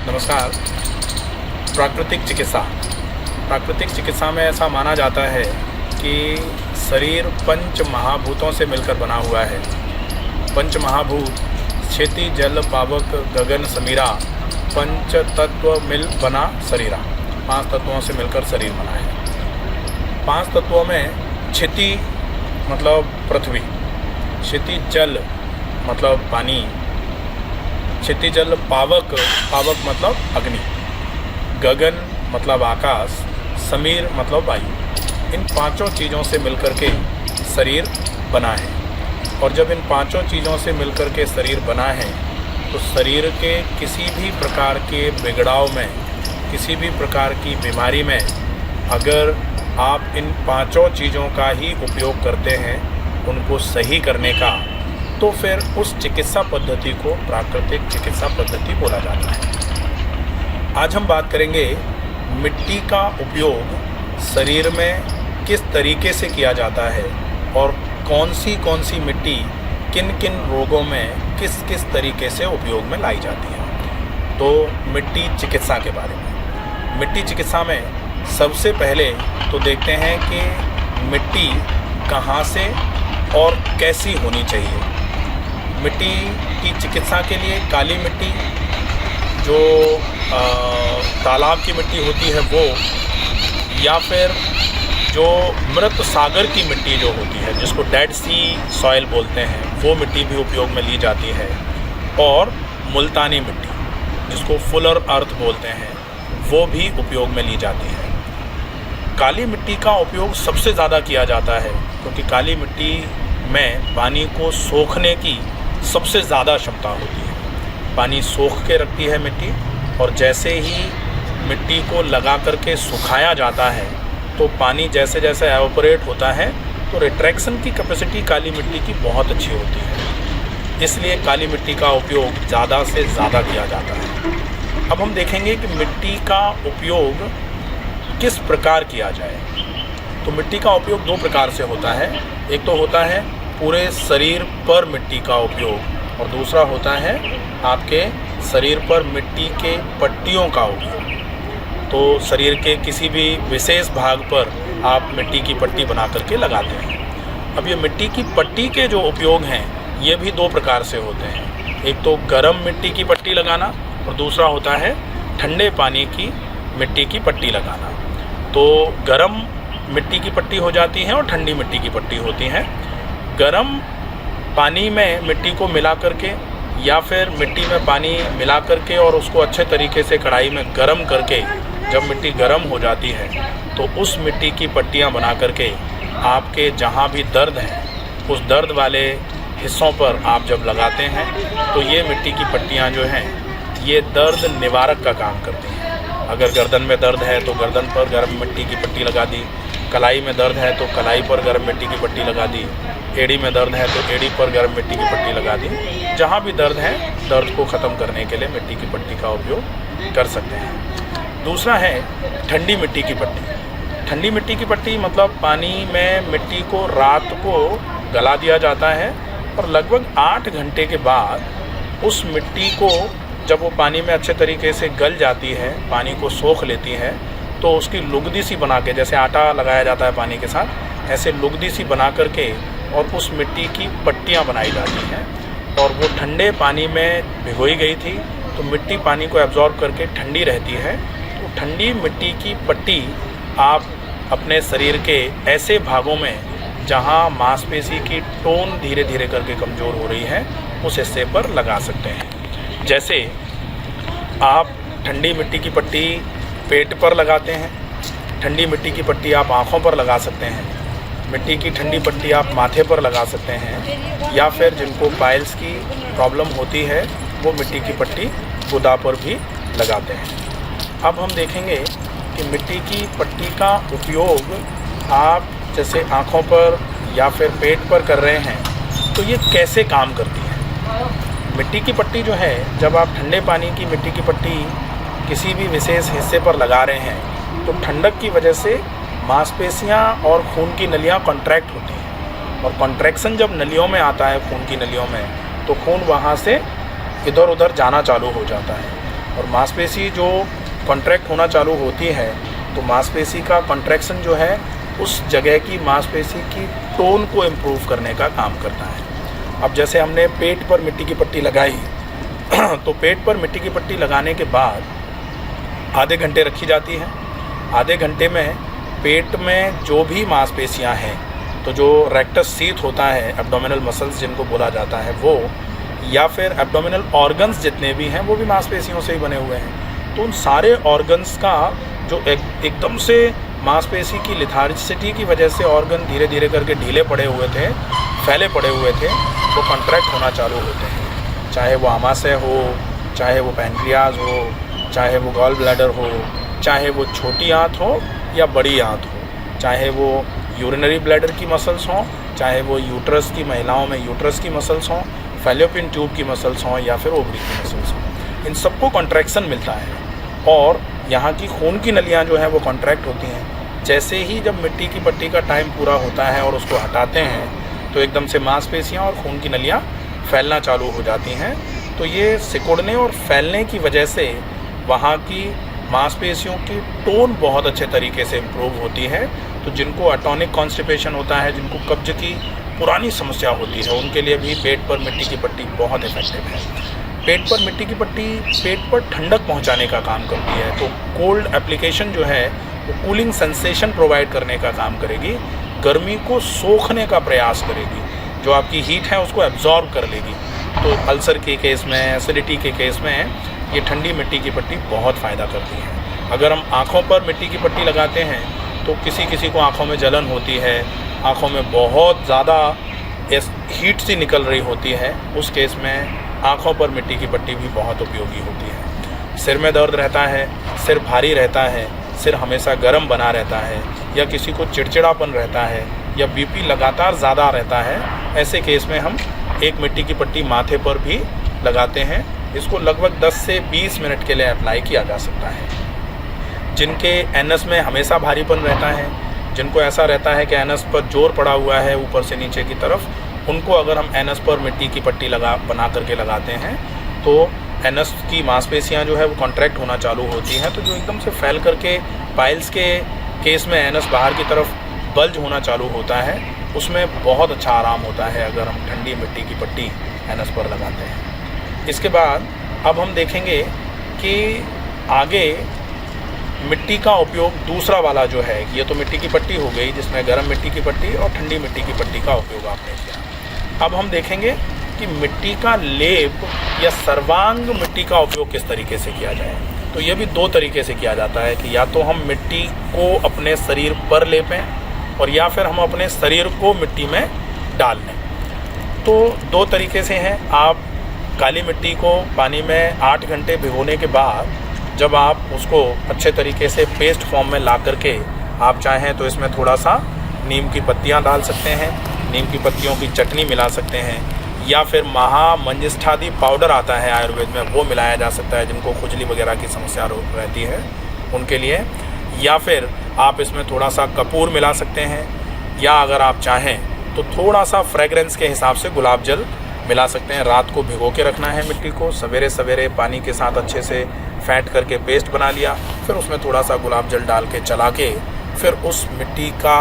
नमस्कार। प्राकृतिक चिकित्सा में ऐसा माना जाता है कि शरीर पंच महाभूतों से मिलकर बना हुआ है। पंच महाभूत क्षिति जल पावक गगन समीरा, पंच तत्व मिल बना शरीरा। 5 तत्वों से मिलकर शरीर बना है। 5 तत्वों में क्षिति मतलब पृथ्वी, क्षिति जल मतलब पानी, क्षिति जल पावक मतलब अग्नि, गगन मतलब आकाश, समीर मतलब वायु। इन 5 चीज़ों से मिलकर के शरीर बना है। और जब इन 5 चीज़ों से मिलकर के शरीर बना है तो शरीर के किसी भी प्रकार के बिगड़ाव में, किसी भी प्रकार की बीमारी में अगर आप इन 5 चीज़ों का ही उपयोग करते हैं उनको सही करने का, तो फिर उस चिकित्सा पद्धति को प्राकृतिक चिकित्सा पद्धति बोला जाता है। आज हम बात करेंगे मिट्टी का उपयोग शरीर में किस तरीके से किया जाता है और कौन सी मिट्टी किन किन रोगों में किस किस तरीके से उपयोग में लाई जाती है। तो मिट्टी चिकित्सा के बारे में, मिट्टी चिकित्सा में सबसे पहले तो देखते हैं कि मिट्टी कहाँ से और कैसी होनी चाहिए। मिट्टी की चिकित्सा के लिए काली मिट्टी, जो तालाब की मिट्टी होती है वो, या फिर जो मृत सागर की मिट्टी जो होती है जिसको डेड सी सॉइल बोलते हैं, वो मिट्टी भी उपयोग में ली जाती है। और मुल्तानी मिट्टी जिसको फुलर अर्थ बोलते हैं, वो भी उपयोग में ली जाती है। काली मिट्टी का उपयोग सबसे ज़्यादा किया जाता है क्योंकि काली मिट्टी में पानी को सोखने की सबसे ज़्यादा क्षमता होती है। पानी सोख के रखती है मिट्टी, और जैसे ही मिट्टी को लगा करके सुखाया जाता है तो पानी जैसे जैसे एवोपरेट होता है तो रिट्रैक्शन की कैपेसिटी काली मिट्टी की बहुत अच्छी होती है। इसलिए काली मिट्टी का उपयोग ज़्यादा से ज़्यादा किया जाता है। अब हम देखेंगे कि मिट्टी का उपयोग किस प्रकार किया जाए। तो मिट्टी का उपयोग 2 प्रकार से होता है। एक तो होता है पूरे शरीर पर मिट्टी का उपयोग, और दूसरा होता है आपके शरीर पर मिट्टी के पट्टियों का उपयोग। तो शरीर के किसी भी विशेष भाग पर आप मिट्टी की पट्टी बना करके लगाते हैं। अब ये मिट्टी की पट्टी के जो उपयोग हैं ये भी 2 प्रकार से होते हैं। एक तो गर्म मिट्टी की पट्टी लगाना, और दूसरा होता है ठंडे पानी की मिट्टी की पट्टी लगाना। तो गर्म मिट्टी की पट्टी हो जाती है और ठंडी मिट्टी की पट्टी होती है। गर्म पानी में मिट्टी को मिला करके, या फिर मिट्टी में पानी मिला करके और उसको अच्छे तरीके से कढ़ाई में गर्म करके, जब मिट्टी गर्म हो जाती है तो उस मिट्टी की पट्टियाँ बना करके आपके जहाँ भी दर्द है उस दर्द वाले हिस्सों पर आप जब लगाते हैं तो ये मिट्टी की पट्टियाँ जो हैं ये दर्द निवारक का काम करती हैं। अगर गर्दन में दर्द है तो गर्दन पर गर्म मिट्टी की पट्टी लगा दी, कलाई में दर्द है तो कलाई पर गर्म मिट्टी की पट्टी लगा दी, एड़ी में दर्द है तो एड़ी पर गर्म मिट्टी की पट्टी लगा दी। जहाँ भी दर्द है, दर्द को ख़त्म करने के लिए मिट्टी की पट्टी का उपयोग कर सकते हैं। दूसरा है ठंडी मिट्टी की पट्टी। ठंडी मिट्टी की पट्टी मतलब पानी में मिट्टी को रात को गला दिया जाता है, और लगभग 8 घंटे के बाद उस मिट्टी को जब वो पानी में अच्छे तरीके से गल जाती है, पानी को सोख लेती है, तो उसकी लुगदी सी बना के, जैसे आटा लगाया जाता है पानी के साथ, ऐसे लुगदी सी बना करके और उस मिट्टी की पट्टियाँ बनाई जाती हैं। और वो ठंडे पानी में भिगोई गई थी तो मिट्टी पानी को एब्जॉर्ब करके ठंडी रहती है। तो ठंडी मिट्टी की पट्टी आप अपने शरीर के ऐसे भागों में जहाँ मांसपेशी की टोन धीरे धीरे करके कमज़ोर हो रही है उस हिस्से पर लगा सकते हैं। जैसे आप ठंडी मिट्टी की पट्टी पेट पर लगाते हैं, ठंडी मिट्टी की पट्टी आप आँखों पर लगा सकते हैं, मिट्टी की ठंडी पट्टी आप माथे पर लगा सकते हैं, या फिर जिनको पाइल्स की प्रॉब्लम होती है वो मिट्टी की पट्टी गुदा पर भी लगाते हैं। अब हम देखेंगे कि मिट्टी की पट्टी का उपयोग आप जैसे आँखों पर या फिर पेट पर कर रहे हैं तो ये कैसे काम करती है। मिट्टी की पट्टी जो है, जब आप ठंडे पानी की मिट्टी की पट्टी किसी भी विशेष हिस्से पर लगा रहे हैं तो ठंडक की वजह से मांसपेशियां और खून की नलियां कॉन्ट्रैक्ट होती हैं, और कॉन्ट्रैक्शन जब नलियों में आता है, खून की नलियों में, तो खून वहाँ से इधर उधर जाना चालू हो जाता है। और मांसपेशी जो कॉन्ट्रैक्ट होना चालू होती है तो मांसपेशी का कॉन्ट्रैक्शन जो है उस जगह की मांसपेशी की टोन को इम्प्रूव करने का काम करता है। अब जैसे हमने पेट पर मिट्टी की पट्टी लगाई तो पेट पर मिट्टी की पट्टी लगाने के बाद आधे घंटे रखी जाती है। आधे घंटे में पेट में जो भी मांसपेशियां हैं, तो जो रेक्टस सीथ होता है, एब्डोमिनल मसल्स जिनको बोला जाता है वो, या फिर एब्डोमिनल ऑर्गन्स जितने भी हैं वो भी मांसपेशियों से ही बने हुए हैं। तो उन सारे ऑर्गन्स का जो एकदम से मांसपेशी की लिथार्जिसिटी की वजह से ऑर्गन धीरे धीरे करके ढीले पड़े हुए थे, फैले पड़े हुए थे, वो कॉन्ट्रैक्ट होना चालू होते हैं। चाहे वो आमाशय हो, चाहे वो पैनक्रियाज हो, चाहे वो गॉल ब्लैडर हो, चाहे वो छोटी आंत हो या बड़ी आंत हो, चाहे वो यूरिनरी ब्लैडर की मसल्स हों, चाहे वो यूट्रस की, महिलाओं में यूट्रस की मसल्स हों, फैलोपियन ट्यूब की मसल्स हों या फिर ओवरी की मसल्स हों, इन सबको कॉन्ट्रैक्शन मिलता है। और यहाँ की खून की नलियाँ जो हैं वो कॉन्ट्रैक्ट होती हैं। जैसे ही जब मिट्टी की पट्टी का टाइम पूरा होता है और उसको हटाते हैं तो एकदम से मांसपेशियाँ और खून की नलियाँ फैलना चालू हो जाती हैं। तो ये सिकुड़ने और फैलने की वजह से वहाँ की मांसपेशियों की टोन बहुत अच्छे तरीके से इम्प्रूव होती है। तो जिनको एटॉनिक कॉन्स्टिपेशन होता है, जिनको कब्ज की पुरानी समस्या होती है, उनके लिए भी पेट पर मिट्टी की पट्टी बहुत इफेक्टिव है। पेट पर मिट्टी की पट्टी पेट पर ठंडक पहुंचाने का काम करती है। तो कोल्ड एप्लीकेशन जो है वो कूलिंग सेंसेशन प्रोवाइड करने का काम करेगी, गर्मी को सोखने का प्रयास करेगी, जो आपकी हीट है उसको एब्जॉर्ब कर लेगी। तो अल्सर के केस में, एसिडिटी के केस में ये ठंडी मिट्टी की पट्टी बहुत फ़ायदा करती है। अगर हम आँखों पर मिट्टी की पट्टी लगाते हैं तो किसी किसी को आँखों में जलन होती है, आँखों में बहुत ज़्यादा हीट सी निकल रही होती है, उस केस में आँखों पर मिट्टी की पट्टी भी बहुत उपयोगी होती है। सिर में दर्द रहता है, सिर भारी रहता है, सिर हमेशा गर्म बना रहता है, या किसी को चिड़चिड़ापन रहता है, या बीपी लगातार ज़्यादा रहता है, ऐसे केस में हम एक मिट्टी की पट्टी माथे पर भी लगाते हैं। इसको लगभग 10 से 20 मिनट के लिए अप्लाई किया जा सकता है। जिनके एनस में हमेशा भारीपन रहता है, जिनको ऐसा रहता है कि एनस पर जोर पड़ा हुआ है ऊपर से नीचे की तरफ, उनको अगर हम एनस पर मिट्टी की पट्टी बना करके लगाते हैं तो एनस की मांसपेशियां जो है वो कॉन्ट्रैक्ट होना चालू होती हैं। तो जो एकदम से फैल करके पाइल्स के केस में एनस बाहर की तरफ बल्ज होना चालू होता है, उसमें बहुत अच्छा आराम होता है अगर हम ठंडी मिट्टी की पट्टी एनस पर लगाते हैं। इसके बाद अब हम देखेंगे कि आगे मिट्टी का उपयोग दूसरा वाला जो है, ये तो मिट्टी की पट्टी हो गई जिसमें गर्म मिट्टी की पट्टी और ठंडी मिट्टी की पट्टी का उपयोग आपने किया। अब हम देखेंगे कि मिट्टी का लेप या सर्वांग मिट्टी का उपयोग किस तरीके से किया जाए। तो ये भी दो तरीके से किया जाता है कि या तो हम मिट्टी को अपने शरीर पर लेपें और या फिर हम अपने शरीर को मिट्टी में डाल लें। तो दो तरीके से हैं। आप काली मिट्टी को पानी में 8 घंटे भिगोने के बाद जब आप उसको अच्छे तरीके से पेस्ट फॉर्म में ला करके आप चाहें तो इसमें थोड़ा सा नीम की पत्तियां डाल सकते हैं, नीम की पत्तियों की चटनी मिला सकते हैं, या फिर महामंजिष्ठादि पाउडर आता है आयुर्वेद में, वो मिलाया जा सकता है जिनको खुजली वगैरह की समस्या रहती है उनके लिए। या फिर आप इसमें थोड़ा सा कपूर मिला सकते हैं, या अगर आप चाहें तो थोड़ा सा फ्रेगरेंस के हिसाब से गुलाब जल मिला सकते हैं। रात को भिगो के रखना है मिट्टी को, सवेरे सवेरे पानी के साथ अच्छे से फेंट करके पेस्ट बना लिया, फिर उसमें थोड़ा सा गुलाब जल डाल के चला के फिर उस मिट्टी का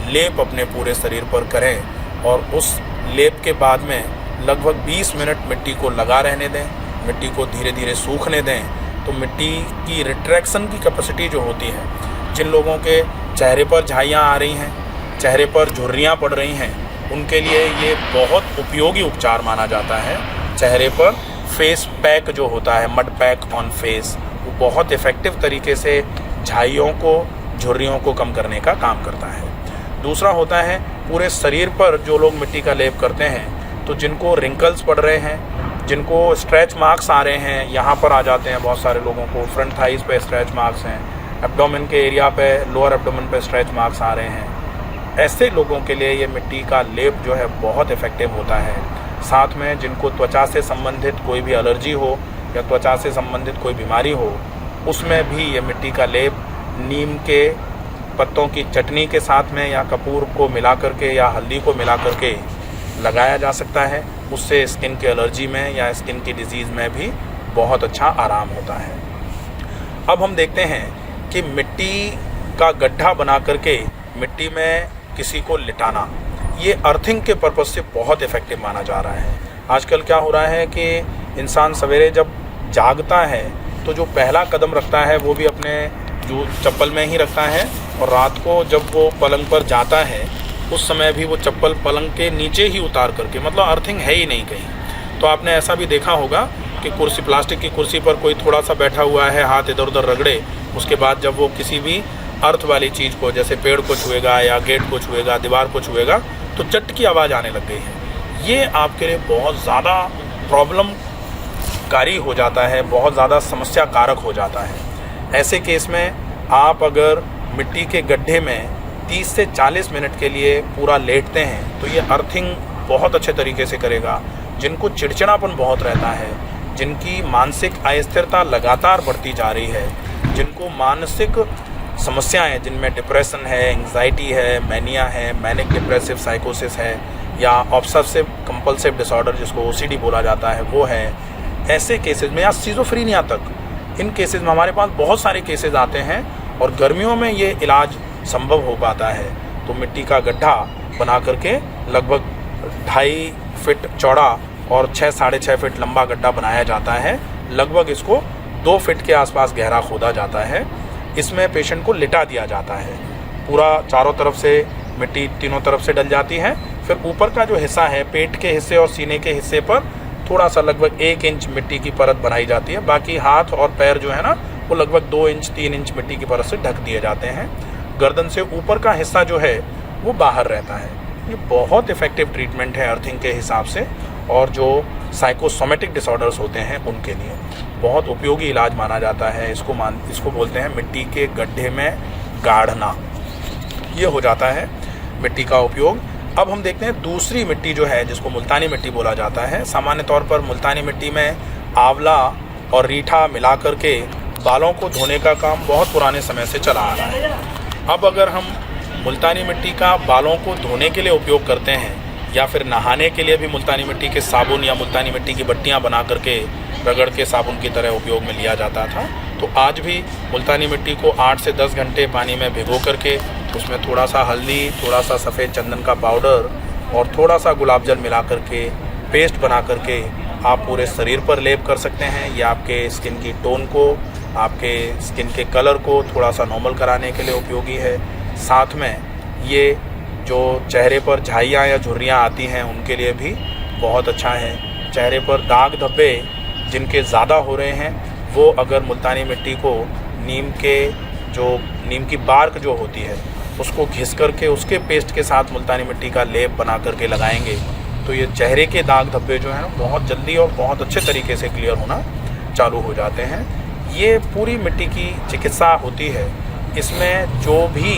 लेप अपने पूरे शरीर पर करें और उस लेप के बाद में लगभग 20 मिनट मिट्टी को लगा रहने दें, मिट्टी को धीरे धीरे सूखने दें। तो मिट्टी की रिट्रैक्शन की कैपेसिटी जो होती है, जिन लोगों के चेहरे पर झाइयाँ आ रही हैं, चेहरे पर झुर्रियाँ पड़ रही हैं, उनके लिए ये बहुत उपयोगी उपचार माना जाता है। चेहरे पर फेस पैक जो होता है, मड पैक ऑन फेस, वो बहुत इफ़ेक्टिव तरीके से झाइयों को, झुर्रियों को कम करने का काम करता है। दूसरा होता है पूरे शरीर पर जो लोग मिट्टी का लेप करते हैं, तो जिनको रिंकल्स पड़ रहे हैं, जिनको स्ट्रेच मार्क्स आ रहे हैं, यहाँ पर आ जाते हैं बहुत सारे लोगों को, फ्रंट थाइज पे स्ट्रेच मार्क्स हैं, एब्डोमेन के एरिया पे, लोअर एब्डोमेन पे स्ट्रेच मार्क्स आ रहे हैं, ऐसे लोगों के लिए ये मिट्टी का लेप जो है बहुत इफ़ेक्टिव होता है। साथ में जिनको त्वचा से संबंधित कोई भी एलर्जी हो या त्वचा से संबंधित कोई बीमारी हो, उसमें भी ये मिट्टी का लेप नीम के पत्तों की चटनी के साथ में या कपूर को मिला करके या हल्दी को मिला करके लगाया जा सकता है। उससे स्किन के एलर्जी में या स्किन की डिजीज़ में भी बहुत अच्छा आराम होता है। अब हम देखते हैं कि मिट्टी का गड्ढा बना करके मिट्टी में किसी को लिटाना, ये अर्थिंग के पर्पज़ से बहुत इफ़ेक्टिव माना जा रहा है। आजकल क्या हो रहा है कि इंसान सवेरे जब जागता है तो जो पहला कदम रखता है वो भी अपने जो चप्पल में ही रखता है, और रात को जब वो पलंग पर जाता है उस समय भी वो चप्पल पलंग के नीचे ही उतार करके, मतलब अर्थिंग है ही नहीं कहीं। तो आपने ऐसा भी देखा होगा कि कुर्सी, प्लास्टिक की कुर्सी पर कोई थोड़ा सा बैठा हुआ है, हाथ इधर उधर रगड़े, उसके बाद जब वो किसी भी अर्थ वाली चीज़ को, जैसे पेड़ को छुएगा या गेट को छुएगा, दीवार को छुएगा, तो चट की आवाज़ आने लग गई है। ये आपके लिए बहुत ज़्यादा प्रॉब्लमकारी हो जाता है, बहुत ज़्यादा समस्या कारक हो जाता है। ऐसे केस में आप अगर मिट्टी के गड्ढे में 30 से 40 मिनट के लिए पूरा लेटते हैं तो ये अर्थिंग बहुत अच्छे तरीके से करेगा। जिनको चिड़चिड़ापन बहुत रहता है, जिनकी मानसिक अस्थिरता लगातार बढ़ती जा रही है, जिनको मानसिक समस्याएं, जिनमें डिप्रेशन है, एंग्जाइटी है, मैनिया है, मैनिक डिप्रेसिव साइकोसिस है, या ऑब्सेसिव कंपल्सिव डिसऑर्डर जिसको ओसीडी बोला जाता है वो है, ऐसे केसेस में, या सिज़ोफ्रेनिया तक, इन केसेस में हमारे पास बहुत सारे केसेस आते हैं और गर्मियों में ये इलाज संभव हो पाता है। तो मिट्टी का गड्ढा बना करके लगभग 2.5 फीट चौड़ा और 6-6.5 फीट लंबा गड्ढा बनाया जाता है। लगभग इसको 2 फीट के आसपास गहरा खोदा जाता है। इसमें पेशेंट को लिटा दिया जाता है। पूरा चारों तरफ से मिट्टी तीनों तरफ से डल जाती है। फिर ऊपर का जो हिस्सा है, पेट के हिस्से और सीने के हिस्से पर थोड़ा सा लगभग 1 इंच मिट्टी की परत बनाई जाती है। बाकी हाथ और पैर जो है ना, वो लगभग 2 इंच 3 इंच मिट्टी की परत से ढक दिए जाते हैं। गर्दन से ऊपर का हिस्सा जो है वो बाहर रहता है। ये बहुत इफ़ेक्टिव ट्रीटमेंट है अर्थिंग के हिसाब से, और जो साइकोसोमेटिक डिसऑर्डर्स होते हैं उनके लिए बहुत उपयोगी इलाज माना जाता है। इसको बोलते हैं मिट्टी के गड्ढे में गाड़ना। ये हो जाता है मिट्टी का उपयोग। अब हम देखते हैं दूसरी मिट्टी जो है, जिसको मुल्तानी मिट्टी बोला जाता है। सामान्य तौर पर मुल्तानी मिट्टी में आंवला और रीठा मिला करके बालों को धोने का काम बहुत पुराने समय से चला आ रहा है। अब अगर हम मुल्तानी मिट्टी का बालों को धोने के लिए उपयोग करते हैं, या फिर नहाने के लिए भी मुल्तानी मिट्टी के साबुन या मुल्तानी मिट्टी की बट्टियाँ बना करके रगड़ के साबुन की तरह उपयोग में लिया जाता था, तो आज भी मुल्तानी मिट्टी को 8 से 10 घंटे पानी में भिगो करके उसमें थोड़ा सा हल्दी, थोड़ा सा सफ़ेद चंदन का पाउडर और थोड़ा सा गुलाब जल मिला करके पेस्ट बना करके आप पूरे शरीर पर लेप कर सकते हैं। ये आपके स्किन की टोन को, आपके स्किन के कलर को थोड़ा सा नॉर्मल कराने के लिए उपयोगी है। साथ में ये जो चेहरे पर झाइयाँ या झुर्रियाँ आती हैं उनके लिए भी बहुत अच्छा है। चेहरे पर दाग धब्बे जिनके ज़्यादा हो रहे हैं, वो अगर मुल्तानी मिट्टी को नीम की बार्क जो होती है उसको घिस करके उसके पेस्ट के साथ मुल्तानी मिट्टी का लेप बना करके लगाएंगे तो ये चेहरे के दाग धब्बे जो हैं ना बहुत जल्दी और बहुत अच्छे तरीके से क्लियर होना चालू हो जाते हैं। ये पूरी मिट्टी की चिकित्सा होती है। इसमें जो भी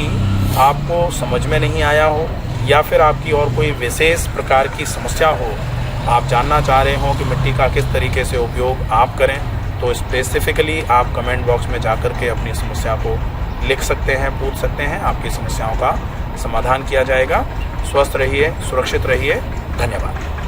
आपको समझ में नहीं आया हो या फिर आपकी और कोई विशेष प्रकार की समस्या हो, आप जानना चाह रहे हो कि मिट्टी का किस तरीके से उपयोग आप करें, तो स्पेसिफिकली आप कमेंट बॉक्स में जा कर के अपनी समस्या को लिख सकते हैं, पूछ सकते हैं। आपकी समस्याओं का समाधान किया जाएगा। स्वस्थ रहिए, सुरक्षित रहिए। धन्यवाद।